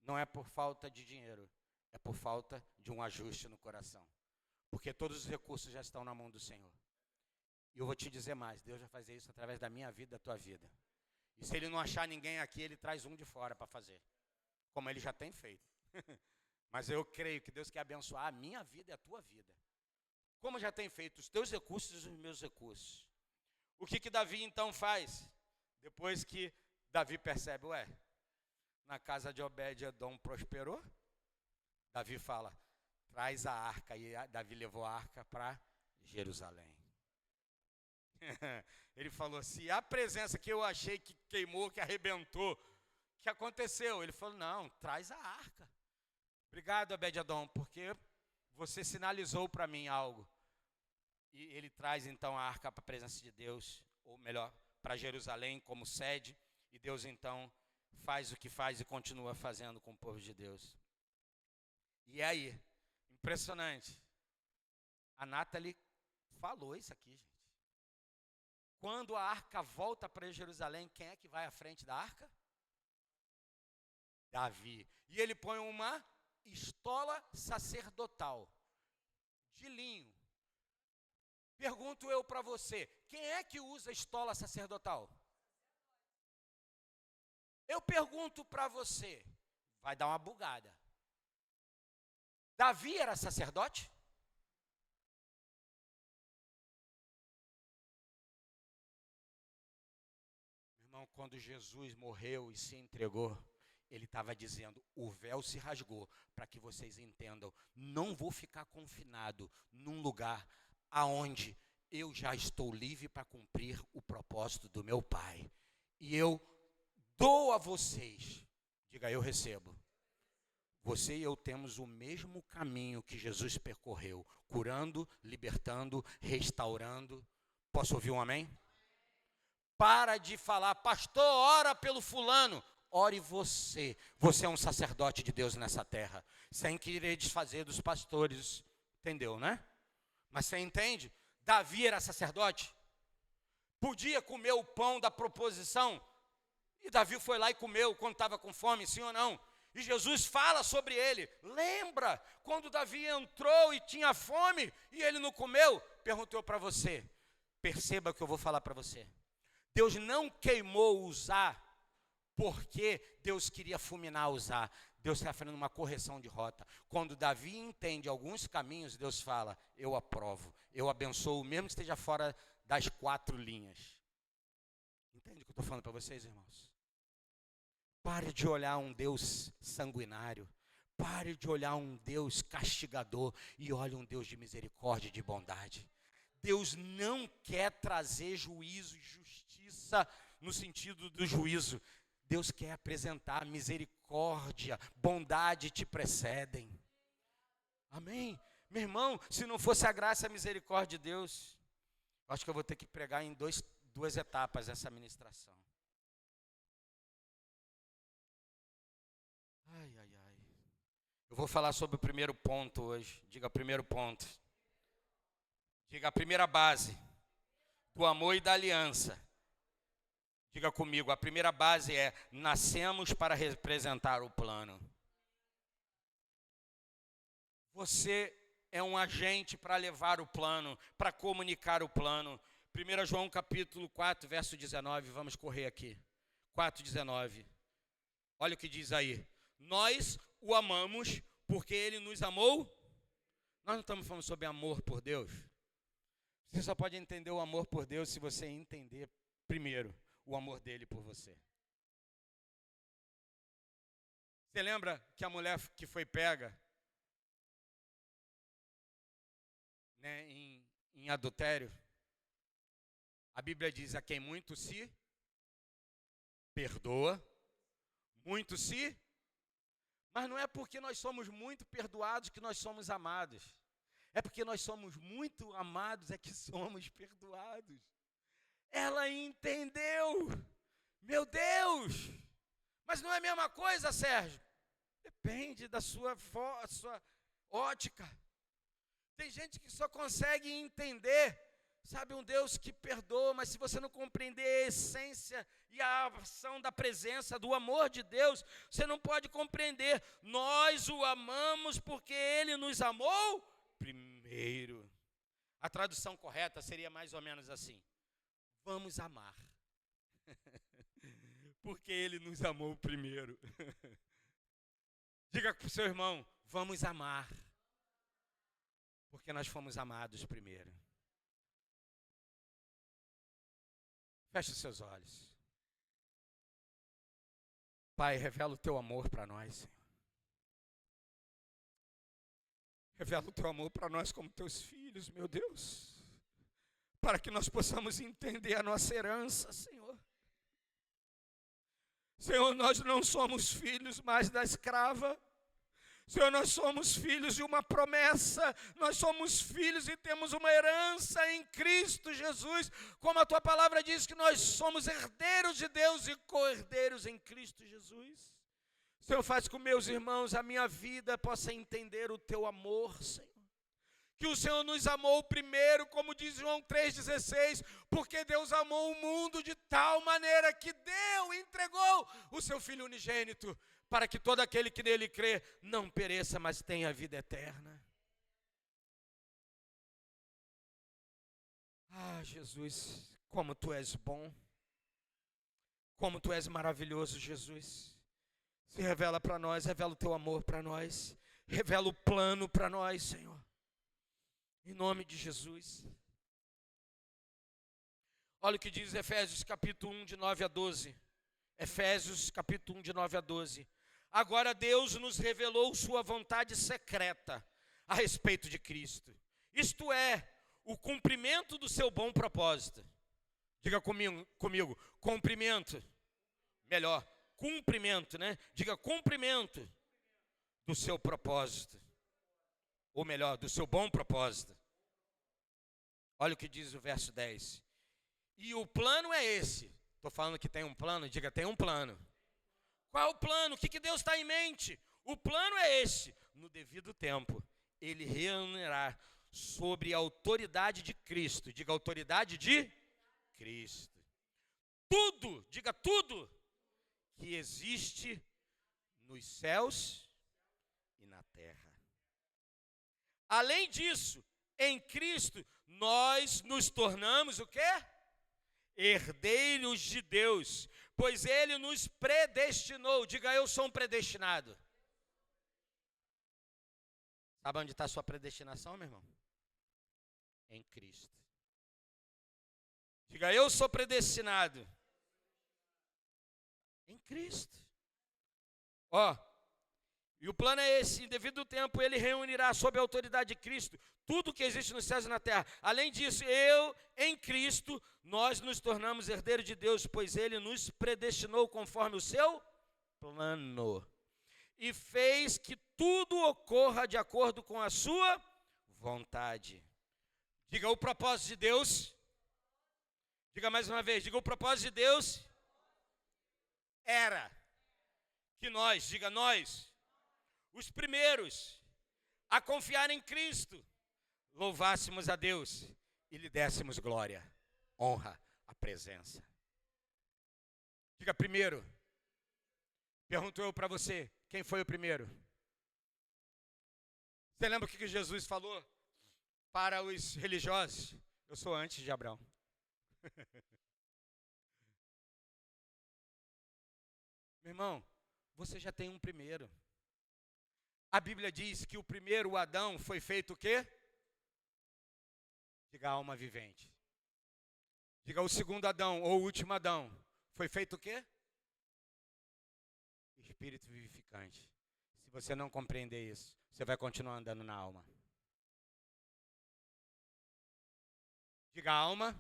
Não é por falta de dinheiro, é por falta de um ajuste no coração. Porque todos os recursos já estão na mão do Senhor. E eu vou te dizer mais, Deus vai fazer isso através da minha vida, da tua vida. E se Ele não achar ninguém aqui, Ele traz um de fora para fazer. Como Ele já tem feito. Mas eu creio que Deus quer abençoar a minha vida e a tua vida. Como já tem feito os teus recursos e os meus recursos. O que Davi então faz? Depois que Davi percebe, na casa de Obed-Edom prosperou, Davi fala, traz a arca. E Davi levou a arca para Jerusalém. Ele falou, se a presença que eu achei que queimou, que arrebentou, o que aconteceu? Ele falou, não, traz a arca. Obrigado, Obed-Edom, porque você sinalizou para mim algo. E ele traz então a arca para a presença de Deus, ou melhor, para Jerusalém como sede. E Deus então faz o que faz e continua fazendo com o povo de Deus. E aí, impressionante. A Nathalie falou isso aqui, gente. Quando a arca volta para Jerusalém, quem é que vai à frente da arca? Davi. E ele põe uma estola sacerdotal de linho. Pergunto eu para você, quem é que usa estola sacerdotal? Eu pergunto para você, vai dar uma bugada. Davi era sacerdote? irmão, quando Jesus morreu e se entregou, ele estava dizendo, o véu se rasgou, para que vocês entendam, não vou ficar confinado num lugar aonde eu já estou livre para cumprir o propósito do meu Pai. E eu dou a vocês, diga, eu recebo. Você e eu temos o mesmo caminho que Jesus percorreu, curando, libertando, restaurando. Posso ouvir um amém? Para de falar, pastor, ora pelo fulano. Ore você. Você é um sacerdote de Deus nessa terra. Sem querer desfazer dos pastores. Entendeu, né? Mas você entende? Davi era sacerdote. Podia comer o pão da proposição. E Davi foi lá e comeu quando estava com fome, sim ou não? E Jesus fala sobre ele. Lembra quando Davi entrou e tinha fome e ele não comeu? Perguntou para você. Perceba o que eu vou falar para você. Deus não queimou Uzá porque Deus queria fulminar Uzá. Deus está fazendo uma correção de rota. Quando Davi entende alguns caminhos, Deus fala, eu aprovo, eu abençoo, mesmo que esteja fora das 4 linhas. Entende o que eu estou falando para vocês, irmãos? Pare de olhar um Deus sanguinário. Pare de olhar um Deus castigador e olhe um Deus de misericórdia e de bondade. Deus não quer trazer juízo e justiça no sentido do juízo. Deus quer apresentar misericórdia, bondade te precedem. Amém? Meu irmão, se não fosse a graça e a misericórdia de Deus, acho que eu vou ter que pregar em duas etapas essa ministração. Ai, ai, ai. Eu vou falar sobre o primeiro ponto hoje. Diga o primeiro ponto. Diga a primeira base do amor e da aliança. Diga comigo, a primeira base é, nascemos para representar o plano. Você é um agente para levar o plano, para comunicar o plano. 1 João capítulo 4, verso 19, vamos correr aqui. 4,19. Olha o que diz aí. Nós o amamos porque ele nos amou. Nós não estamos falando sobre amor por Deus. Você só pode entender o amor por Deus se você entender primeiro o amor dele por você. Você lembra que a mulher que foi pega, né, em adultério? A Bíblia diz, a quem muito se perdoa, muito se... Mas não é porque nós somos muito perdoados que nós somos amados. É porque nós somos muito amados é que somos perdoados. Ela entendeu. Meu Deus! Mas não é a mesma coisa, Sérgio? Depende da sua ótica. Tem gente que só consegue entender, sabe, um Deus que perdoa, mas se você não compreender a essência e a ação da presença, do amor de Deus, você não pode compreender. Nós o amamos porque ele nos amou primeiro. A tradução correta seria mais ou menos assim. Vamos amar. Porque ele nos amou primeiro. Diga para o seu irmão, vamos amar. Porque nós fomos amados primeiro. Feche os seus olhos. Pai, revela o teu amor para nós, Senhor. Revela o teu amor para nós como teus filhos, meu Deus. Para que nós possamos entender a nossa herança, Senhor. Senhor, nós não somos filhos mais da escrava. Senhor, nós somos filhos de uma promessa. Nós somos filhos e temos uma herança em Cristo Jesus. Como a tua palavra diz que nós somos herdeiros de Deus e co-herdeiros em Cristo Jesus. Senhor, faz com meus irmãos a minha vida possa entender o teu amor, Senhor. Que o Senhor nos amou primeiro, como diz João 3,16, porque Deus amou o mundo de tal maneira que deu, entregou o seu Filho unigênito, para que todo aquele que nele crê não pereça, mas tenha vida eterna. Ah, Jesus, como tu és bom, como tu és maravilhoso, Jesus. Se revela para nós, revela o teu amor para nós, revela o plano para nós, Senhor. Em nome de Jesus. Olha o que diz Efésios capítulo 1, de 9 a 12. Efésios capítulo 1, de 9 a 12. Agora Deus nos revelou sua vontade secreta a respeito de Cristo. Isto é, o cumprimento do seu bom propósito. Diga comigo, cumprimento. Melhor, cumprimento, né? Diga cumprimento do seu propósito. Ou melhor, do seu bom propósito. Olha o que diz o verso 10. E o plano é esse. Estou falando que tem um plano, diga, tem um plano. Qual é o plano? O que Deus está em mente? O plano é esse. No devido tempo, Ele reunirá sobre a autoridade de Cristo. Diga, autoridade de Cristo. Tudo, diga tudo, que existe nos céus e na terra. Além disso, em Cristo, nós nos tornamos o quê? Herdeiros de Deus, pois Ele nos predestinou. Diga, eu sou um predestinado. Sabe onde está a sua predestinação, meu irmão? Em Cristo. Diga, eu sou predestinado. Em Cristo. E o plano é esse, em devido tempo Ele reunirá sob a autoridade de Cristo tudo que existe nos céus e na terra. Além disso, em Cristo, nós nos tornamos herdeiros de Deus, pois Ele nos predestinou conforme o seu plano. E fez que tudo ocorra de acordo com a sua vontade. Diga, o propósito de Deus. Diga mais uma vez, diga, o propósito de Deus era que nós, diga nós, os primeiros a confiar em Cristo, louvássemos a Deus e lhe dessemos glória, honra, a presença. Diga primeiro. Pergunto eu para você, quem foi o primeiro? Você lembra o que Jesus falou para os religiosos? Eu sou antes de Abraão. Meu irmão, você já tem um primeiro. A Bíblia diz que o primeiro Adão foi feito o quê? Diga, alma vivente. Diga, o segundo Adão ou o último Adão foi feito o quê? Espírito vivificante. Se você não compreender isso, você vai continuar andando na alma. Diga, a alma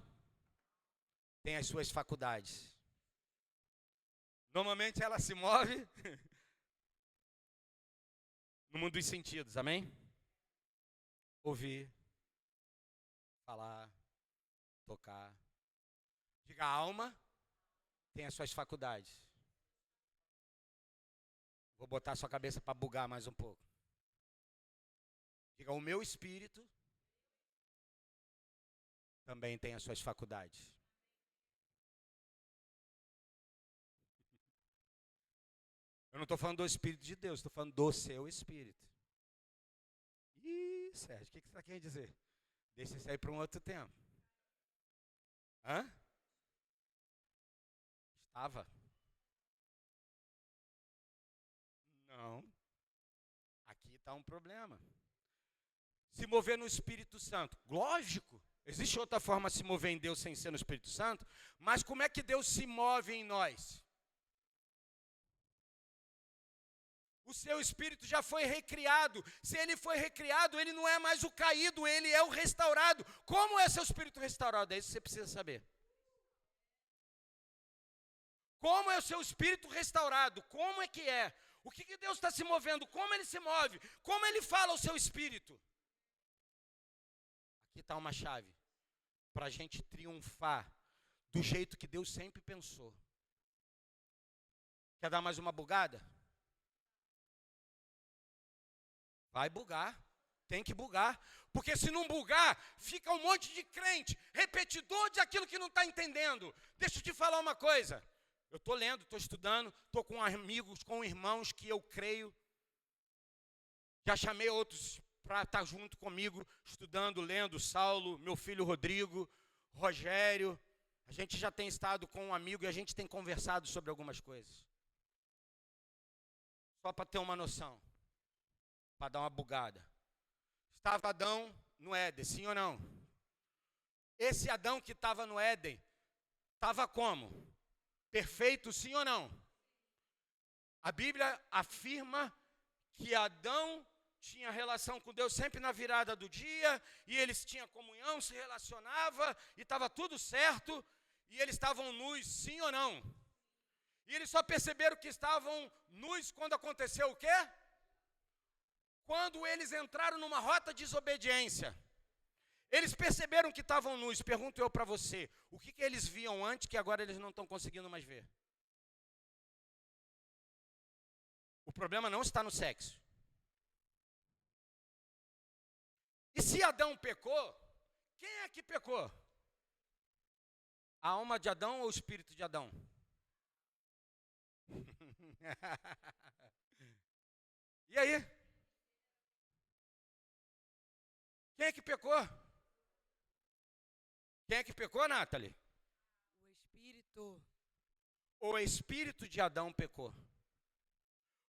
tem as suas faculdades. Normalmente ela se move no mundo dos sentidos, amém? Ouvir, falar, tocar. Diga, a alma tem as suas faculdades. Vou botar a sua cabeça para bugar mais um pouco. Diga, o meu espírito também tem as suas faculdades. Eu não estou falando do Espírito de Deus, estou falando do seu espírito. Ih, Sérgio, o que você está querendo dizer? Deixa isso aí para um outro tempo. Hã? Estava? Não. Aqui está um problema. Se mover no Espírito Santo. Lógico, existe outra forma de se mover em Deus sem ser no Espírito Santo, mas como é que Deus se move em nós? O seu espírito já foi recriado. Se ele foi recriado, ele não é mais o caído, ele é o restaurado. Como é seu espírito restaurado? É isso que você precisa saber. Como é o seu espírito restaurado? Como é que é? O que Deus está se movendo? Como ele se move? Como ele fala ao seu espírito? Aqui está uma chave para a gente triunfar do jeito que Deus sempre pensou. Quer dar mais uma bugada? Vai bugar, tem que bugar, porque se não bugar, fica um monte de crente, repetidor de aquilo que não está entendendo. Deixa eu te falar uma coisa, eu estou lendo, estou estudando, estou com amigos, com irmãos que eu creio, já chamei outros para estar junto comigo, estudando, lendo, Saulo, meu filho Rodrigo, Rogério, a gente já tem estado com um amigo e a gente tem conversado sobre algumas coisas. Só para ter uma noção. Para dar uma bugada. Estava Adão no Éden, sim ou não? Esse Adão que estava no Éden, estava como? Perfeito, sim ou não? A Bíblia afirma que Adão tinha relação com Deus sempre na virada do dia, e eles tinham comunhão, se relacionava, e estava tudo certo, e eles estavam nus, sim ou não? E eles só perceberam que estavam nus quando aconteceu o quê? Quando eles entraram numa rota de desobediência. Eles perceberam que estavam nus. Pergunto eu para você, o que eles viam antes que agora eles não estão conseguindo mais ver? O problema não está no sexo. E se Adão pecou, quem é que pecou? A alma de Adão ou o espírito de Adão? E aí? Quem é que pecou? Quem é que pecou, Nathalie? O espírito. O espírito de Adão pecou.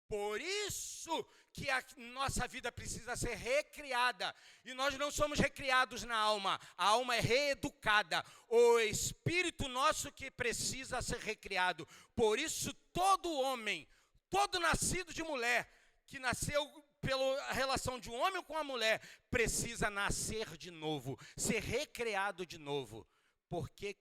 Por isso que a nossa vida precisa ser recriada. E nós não somos recriados na alma. A alma é reeducada. O espírito nosso que precisa ser recriado. Por isso todo homem, todo nascido de mulher, que nasceu pela relação de um homem com a mulher, precisa nascer de novo, ser recriado de novo. Por que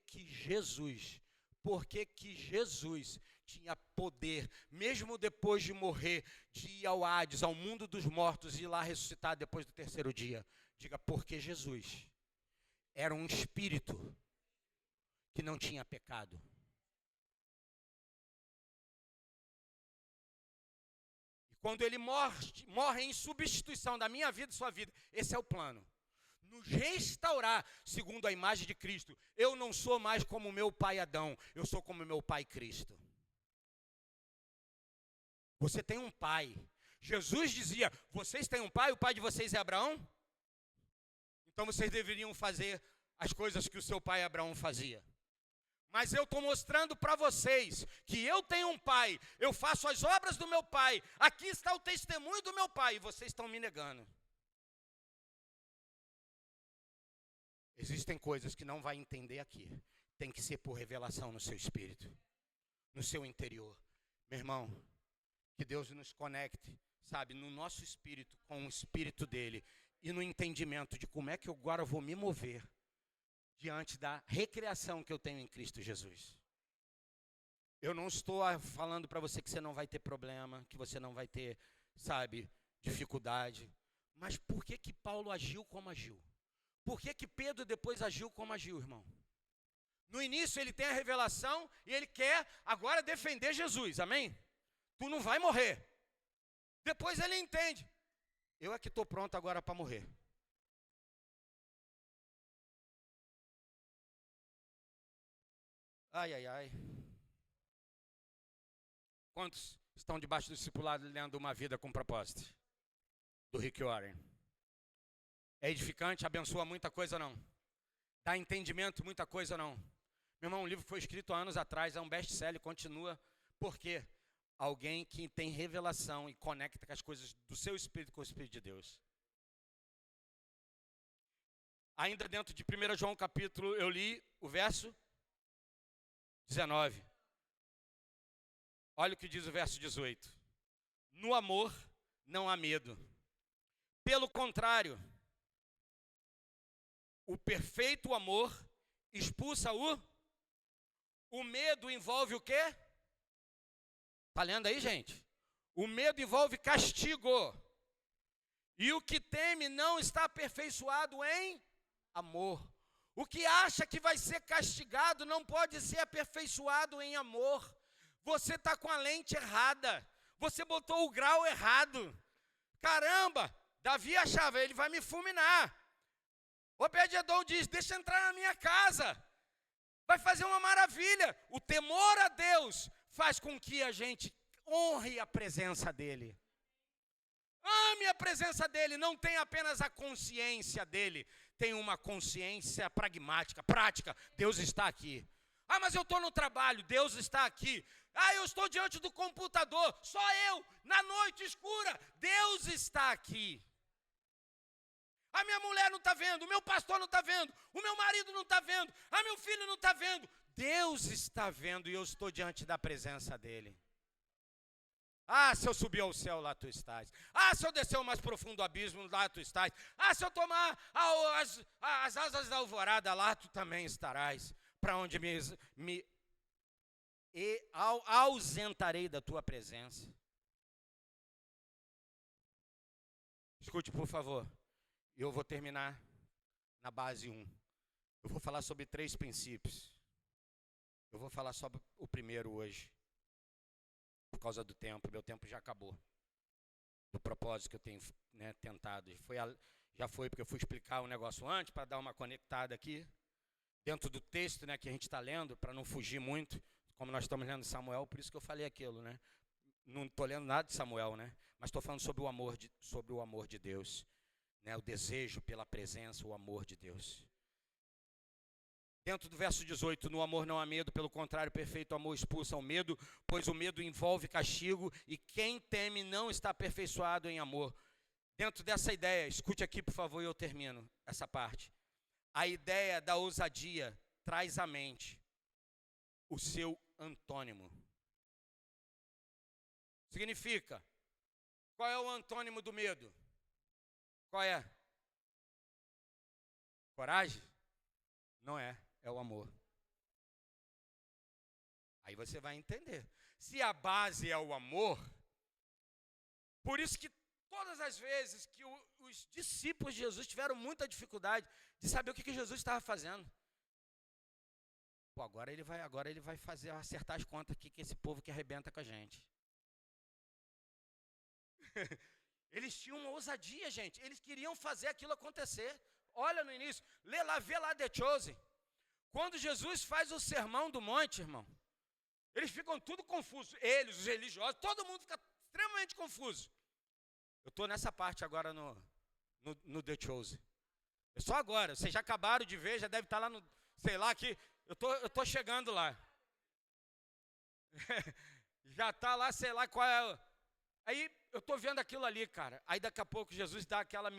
Jesus tinha poder, mesmo depois de morrer, de ir ao Hades, ao mundo dos mortos, e ir lá ressuscitar depois do terceiro dia? Diga, porque Jesus era um espírito que não tinha pecado. E quando ele morre em substituição da minha vida e sua vida, esse é o plano. Nos restaurar segundo a imagem de Cristo. Eu não sou mais como meu pai Adão, eu sou como meu pai Cristo. Você tem um pai. Jesus dizia, vocês têm um pai, o pai de vocês é Abraão? Então vocês deveriam fazer as coisas que o seu pai Abraão fazia. Mas eu estou mostrando para vocês que eu tenho um pai, eu faço as obras do meu pai, aqui está o testemunho do meu pai, e vocês estão me negando. Existem coisas que não vai entender aqui. Tem que ser por revelação no seu espírito, no seu interior. Meu irmão, que Deus nos conecte, sabe, no nosso espírito, com o espírito dele. E no entendimento de como é que eu agora vou me mover diante da recriação que eu tenho em Cristo Jesus. Eu não estou falando para você que você não vai ter problema, que você não vai ter, sabe, dificuldade. Mas por que Paulo agiu como agiu? Por que Pedro depois agiu como agiu, irmão? No início ele tem a revelação e ele quer agora defender Jesus, amém? Tu não vai morrer. Depois ele entende. Eu é que estou pronto agora para morrer. Ai, ai, ai. Quantos estão debaixo do discipulado lendo Uma Vida com Propósito? Do Rick Warren. É edificante, abençoa muita coisa ou não? Dá entendimento muita coisa ou não? Meu irmão, um livro que foi escrito há anos atrás, é um best-seller, continua. Por quê? Alguém que tem revelação e conecta com as coisas do seu espírito com o Espírito de Deus. Ainda dentro de 1 João capítulo, eu li o verso 19. Olha o que diz o verso 18. No amor não há medo. Pelo contrário, o perfeito amor expulsa o medo envolve o quê? Está lendo aí, gente? O medo envolve castigo. E o que teme não está aperfeiçoado em amor. O que acha que vai ser castigado não pode ser aperfeiçoado em amor. Você está com a lente errada. Você botou o grau errado. Caramba, Davi achava, ele vai me fulminar. Obed-edom diz, deixa entrar na minha casa. Vai fazer uma maravilha. O temor a Deus faz com que a gente honre a presença dele. Ame a presença dele, não tem apenas a consciência dele, tem uma consciência pragmática, prática. Deus está aqui. Ah, mas eu estou no trabalho, Deus está aqui. Ah, eu estou diante do computador, só eu, na noite escura, Deus está aqui. A minha mulher não está vendo, o meu pastor não está vendo, o meu marido não está vendo, meu filho não está vendo. Deus está vendo e eu estou diante da presença dele. Ah, se eu subir ao céu, lá tu estás. Ah, se eu descer ao mais profundo abismo, lá tu estás. Ah, se eu tomar as asas da alvorada, lá tu também estarás. Para onde me ausentarei da tua presença. Escute, por favor. Eu vou terminar na base 1. Eu vou falar sobre 3 princípios. Eu vou falar sobre o primeiro hoje. Por causa do tempo, meu tempo já acabou. Do propósito que eu tenho, né, tentado. Já foi porque eu fui explicar o negócio antes, para dar uma conectada aqui. Dentro do texto, né, que a gente está lendo, para não fugir muito, como nós estamos lendo Samuel, por isso que eu falei aquilo, né? Não estou lendo nada de Samuel, né? Mas estou falando sobre o amor de Deus, né? O desejo pela presença, o amor de Deus. Dentro do verso 18, no amor não há medo, pelo contrário, perfeito amor expulsa o medo, pois o medo envolve castigo, e quem teme não está aperfeiçoado em amor. Dentro dessa ideia, escute aqui, por favor, e eu termino essa parte. A ideia da ousadia traz à mente o seu antônimo. Significa, qual é o antônimo do medo? Qual é? Coragem? Não é. É o amor. Aí você vai entender. Se a base é o amor, por isso que todas as vezes que os discípulos de Jesus tiveram muita dificuldade de saber o que Jesus estava fazendo. Pô, agora ele vai fazer acertar as contas aqui que esse povo que arrebenta com a gente. Eles tinham uma ousadia, gente. Eles queriam fazer aquilo acontecer. Olha no início, vê lá The Chosen. Quando Jesus faz o sermão do monte, irmão, eles ficam tudo confusos. Eles, os religiosos, todo mundo fica extremamente confuso. Eu estou nessa parte agora no The Chosen. É só agora, vocês já acabaram de ver, já deve estar lá no, sei lá, que eu tô chegando lá. Já está lá, sei lá qual é. Aí eu estou vendo aquilo ali, cara. Aí daqui a pouco Jesus dá aquela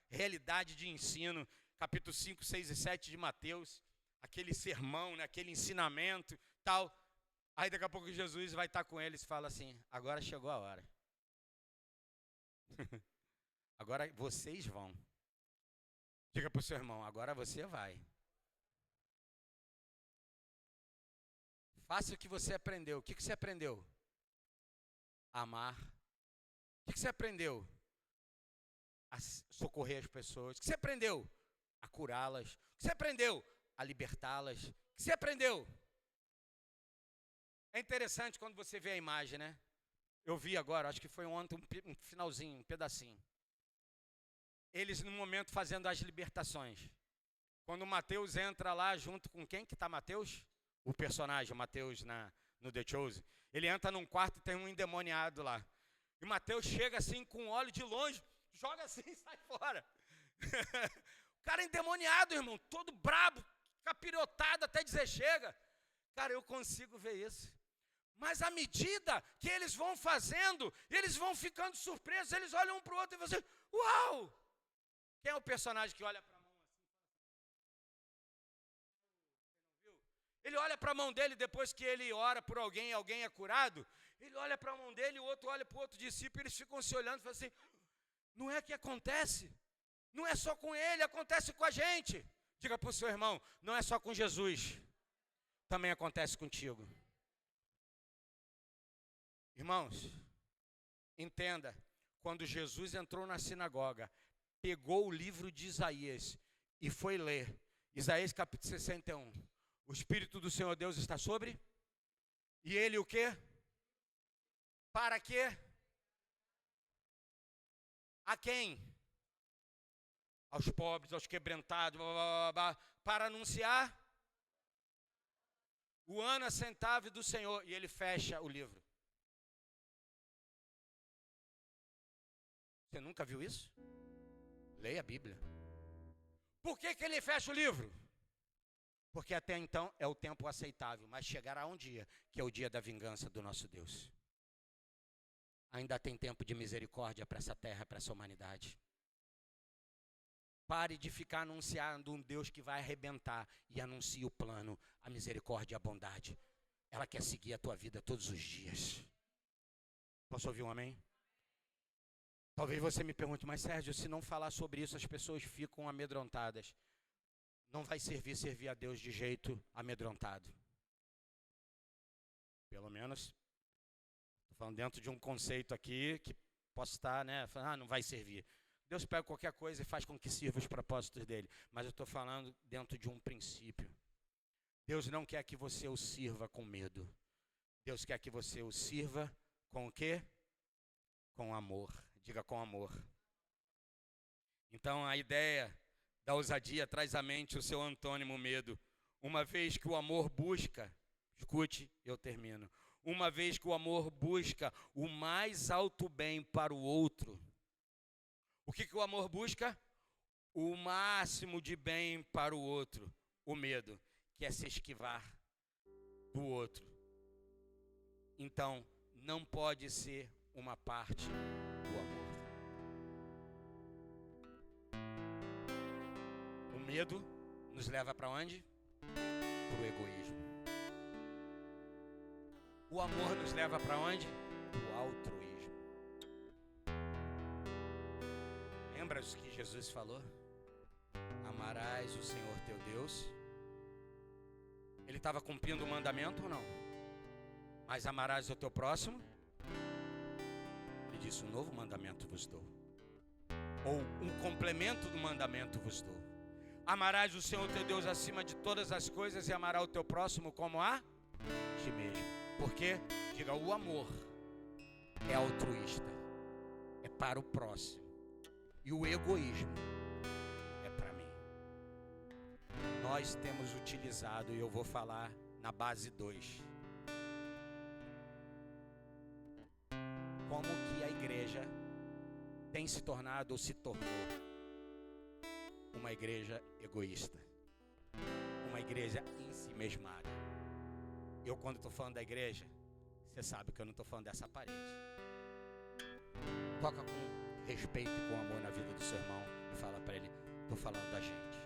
realidade de ensino, capítulo 5, 6 e 7 de Mateus, aquele sermão, né, aquele ensinamento, tal. Aí daqui a pouco Jesus vai estar com eles e fala assim, agora chegou a hora. Agora vocês vão. Diga para o seu irmão, agora você vai. Faça o que você aprendeu. O que você aprendeu? Amar. O que você aprendeu? A socorrer as pessoas. O que você aprendeu? A curá-las. O que você aprendeu? A libertá-las. O que você aprendeu? É interessante quando você vê a imagem, né? Eu vi agora, acho que foi ontem, um finalzinho, um pedacinho. Eles no momento fazendo as libertações. Quando o Mateus entra lá junto com quem que está Mateus? O personagem, o Mateus no The Chosen. Ele entra num quarto e tem um endemoniado lá. E Mateus chega assim com óleo de longe, joga assim e sai fora. O cara endemoniado, irmão, todo brabo, capirotado até dizer chega. Cara, eu consigo ver isso. Mas à medida que eles vão fazendo, eles vão ficando surpresos, eles olham um para o outro e vão dizer, uau! Quem é o personagem que olha para a mão assim? Você não viu? Ele olha para a mão dele depois que ele ora por alguém, alguém é curado. Ele olha para a mão dele, o outro olha para o outro discípulo, eles ficam se olhando e falam assim, não é que acontece? Não é só com ele, acontece com a gente. Diga para o seu irmão, não é só com Jesus, também acontece contigo. Irmãos, entenda, quando Jesus entrou na sinagoga, pegou o livro de Isaías e foi ler, Isaías capítulo 61, o Espírito do Senhor Deus está sobre, e ele o quê? Para quê? A quem? Aos pobres, aos quebrantados, para anunciar o ano assentável do Senhor, e ele fecha o livro. Você nunca viu isso? Leia a Bíblia. Por que ele fecha o livro? Porque até então é o tempo aceitável, mas chegará um dia, que é o dia da vingança do nosso Deus. Ainda tem tempo de misericórdia para essa terra, para essa humanidade. Pare de ficar anunciando um Deus que vai arrebentar e anuncie o plano, a misericórdia e a bondade. Ela quer seguir a tua vida todos os dias. Posso ouvir um amém? Talvez você me pergunte, mas Sérgio, se não falar sobre isso, as pessoas ficam amedrontadas. Não vai servir a Deus de jeito amedrontado. Pelo menos, estou falando dentro de um conceito aqui que posso estar, né? Falando, não vai servir. Deus pega qualquer coisa e faz com que sirva os propósitos dele. Mas eu estou falando dentro de um princípio. Deus não quer que você o sirva com medo. Deus quer que você o sirva com o quê? Com amor. Diga com amor. Então a ideia da ousadia traz à mente o seu antônimo medo. Uma vez que o amor busca, escute, eu termino. Uma vez que o amor busca o mais alto bem para o outro. O que o amor busca? O máximo de bem para o outro. O medo, que é se esquivar do outro. Então, não pode ser uma parte do amor. O medo nos leva para onde? Para o egoísmo. O amor nos leva para onde? Para o altruísmo. Lembra o que Jesus falou? Amarás o Senhor teu Deus. Ele estava cumprindo o mandamento ou não? Mas amarás o teu próximo? Ele disse, um novo mandamento vos dou. Ou um complemento do mandamento vos dou. Amarás o Senhor teu Deus acima de todas as coisas e amarás o teu próximo como a ti mesmo. Por quê? Diga, o amor é altruísta. É para o próximo. E o egoísmo é para mim. Nós temos utilizado, e eu vou falar na base 2, como que a igreja tem se tornado ou se tornou uma igreja egoísta. Uma igreja ensimesmada. Eu quando estou falando da igreja, você sabe que eu não estou falando dessa parede. Toca com respeito e com amor na vida do seu irmão e fala para ele, estou falando da gente.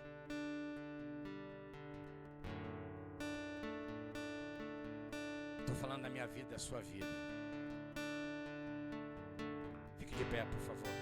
Estou falando da minha vida, da sua vida. Fique de pé, por favor.